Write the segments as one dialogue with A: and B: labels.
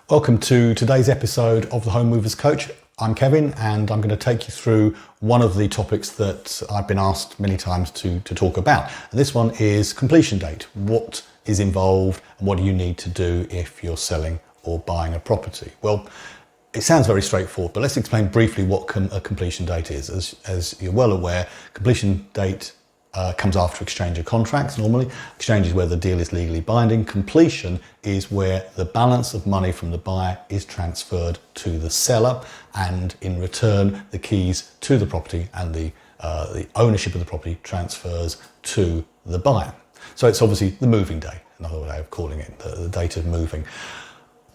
A: Welcome to today's episode of the Home Movers Coach. I'm Kevin and I'm going to take you through one of the topics that I've been asked many times to talk about. And this one is completion date. What is involved and what do you need to do if you're selling or buying a property? Well, it sounds very straightforward, but let's explain briefly what a completion date is. As you're well aware, completion date comes after exchange of contracts normally. Exchange is where the deal is legally binding. Completion is where the balance of money from the buyer is transferred to the seller, and in return the keys to the property and the ownership of the property transfers to the buyer. So it's obviously the moving day, another way of calling it, the date of moving.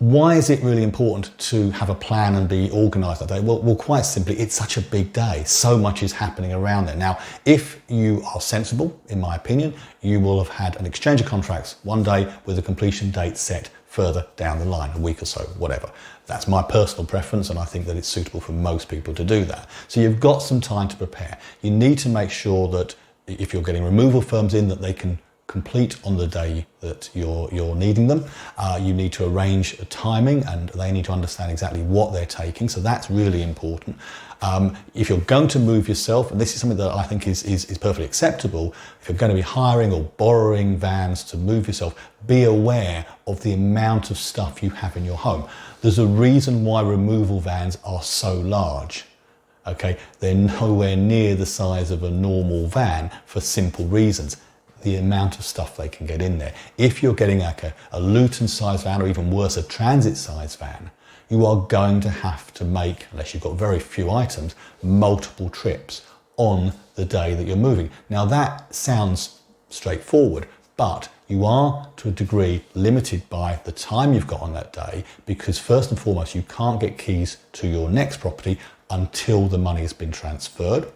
A: Why is it really important to have a plan and be organised that day? Well, quite simply, it's such a big day. So much is happening around it. Now, if you are sensible, in my opinion, you will have had an exchange of contracts one day with a completion date set further down the line, a week or so, whatever. That's my personal preference, and I think that it's suitable for most people to do that. So you've got some time to prepare. You need to make sure that if you're getting removal firms in, that they can complete on the day that you're needing them. You need to arrange a timing, and they need to understand exactly what they're taking. So that's really important. If you're going to move yourself, and this is something that I think is perfectly acceptable, if you're going to be hiring or borrowing vans to move yourself, be aware of the amount of stuff you have in your home. There's a reason why removal vans are so large. Okay, they're nowhere near the size of a normal van for simple reasons. The amount of stuff they can get in there. If you're getting like a Luton size van, or even worse, a transit size van, you are going to have to make, unless you've got very few items, multiple trips on the day that you're moving. Now that sounds straightforward, but you are to a degree limited by the time you've got on that day, because first and foremost, you can't get keys to your next property until the money has been transferred.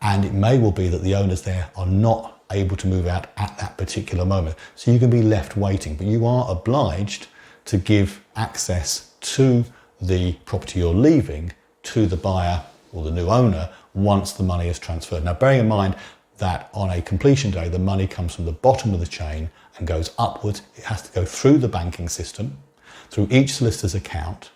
A: And it may well be that the owners there are not able to move out at that particular moment. So you can be left waiting, but you are obliged to give access to the property you're leaving to the buyer or the new owner once the money is transferred. Now, bearing in mind that on a completion day, the money comes from the bottom of the chain and goes upwards. It has to go through the banking system, through each solicitor's account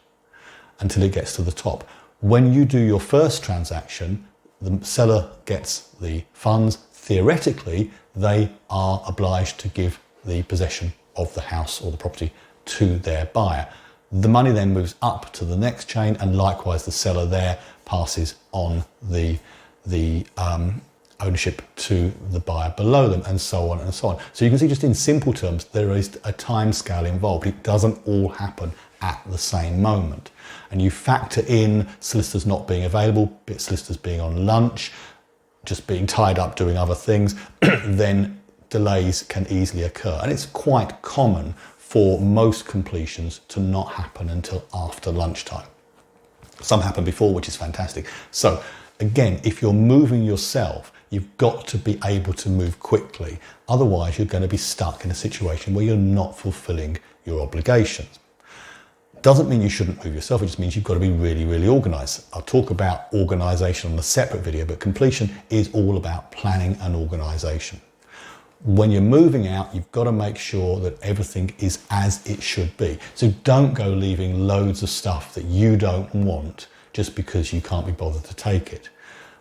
A: until it gets to the top. When you do your first transaction, the seller gets the funds. Theoretically, they are obliged to give the possession of the house or the property to their buyer. The money then moves up to the next chain, and likewise the seller there passes on the ownership to the buyer below them, and so on and so on. So you can see, just in simple terms, there is a time scale involved. It doesn't all happen at the same moment. And you factor in solicitors not being available, solicitors being on lunch, just being tied up doing other things, then delays can easily occur. And it's quite common for most completions to not happen until after lunchtime. Some happen before, which is fantastic. So again, if you're moving yourself, you've got to be able to move quickly. Otherwise, you're going to be stuck in a situation where you're not fulfilling your obligations. Doesn't mean you shouldn't move yourself, it just means you've got to be really, really organised. I'll talk about organisation on a separate video, but completion is all about planning and organisation. When you're moving out, you've got to make sure that everything is as it should be. So don't go leaving loads of stuff that you don't want just because you can't be bothered to take it.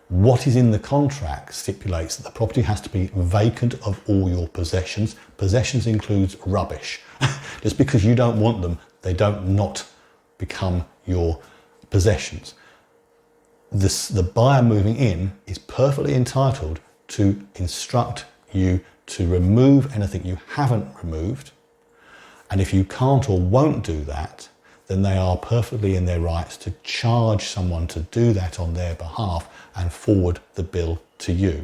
A: What is in the contract stipulates that the property has to be vacant of all your possessions. Possessions includes rubbish. Just because you don't want them, they don't not become your possessions. The buyer moving in is perfectly entitled to instruct you to remove anything you haven't removed. And if you can't or won't do that, then they are perfectly in their rights to charge someone to do that on their behalf and forward the bill to you.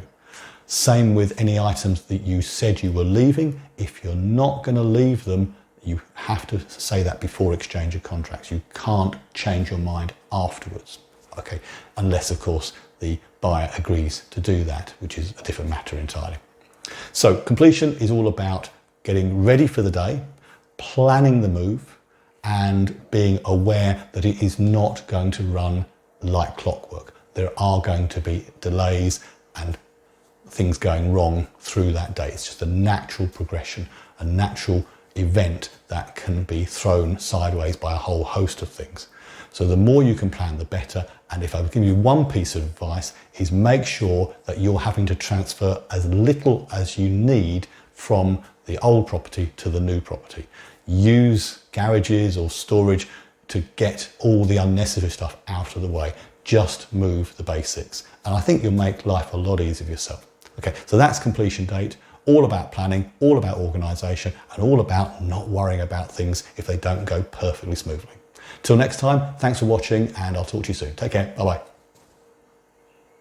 A: Same with any items that you said you were leaving. If you're not going to leave them, you have to say that before exchange of contracts. You can't change your mind afterwards, okay? Unless, of course, the buyer agrees to do that, which is a different matter entirely. So completion is all about getting ready for the day, planning the move, and being aware that it is not going to run like clockwork. There are going to be delays and things going wrong through that day. It's just a natural progression, a natural event that can be thrown sideways by a whole host of things. So the more you can plan, the better. And if I would give you one piece of advice, is make sure that you're having to transfer as little as you need from the old property to the new property. Use garages or storage to get all the unnecessary stuff out of the way. Just move the basics. And I think you'll make life a lot easier for yourself. Okay, so that's completion date. All about planning, all about organisation, and all about not worrying about things if they don't go perfectly smoothly. Till next time, thanks for watching, and I'll talk to you soon. Take care. Bye-bye.